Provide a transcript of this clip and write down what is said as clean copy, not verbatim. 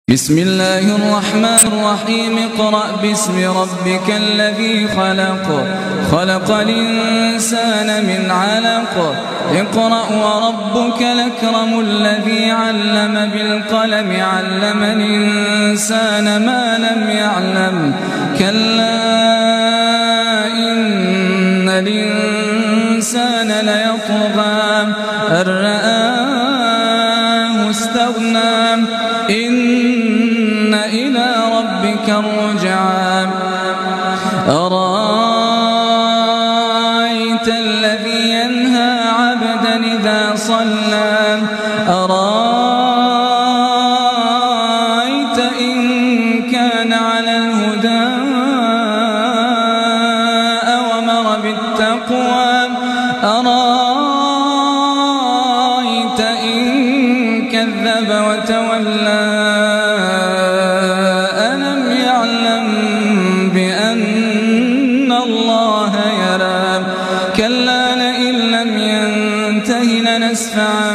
بسم الله الرحمن الرحيم اقرأ باسم ربك الذي خلق خلق الإنسان من علق اقرأ وربك الأكرم الذي علم بالقلم علم الإنسان ما لم يعلم كلا إن الإنسان ليطغى أن رآه استغنى إن إلى ربك الرجعى أرأيت الذي ينهى عبدا إذا صلى أرأيت إن كان على الهدى أوامر بالتقوى أرأيت إن كذب وتولى ألم يعلم بأن الله يرى كلا لئن لم ينته لنسفعا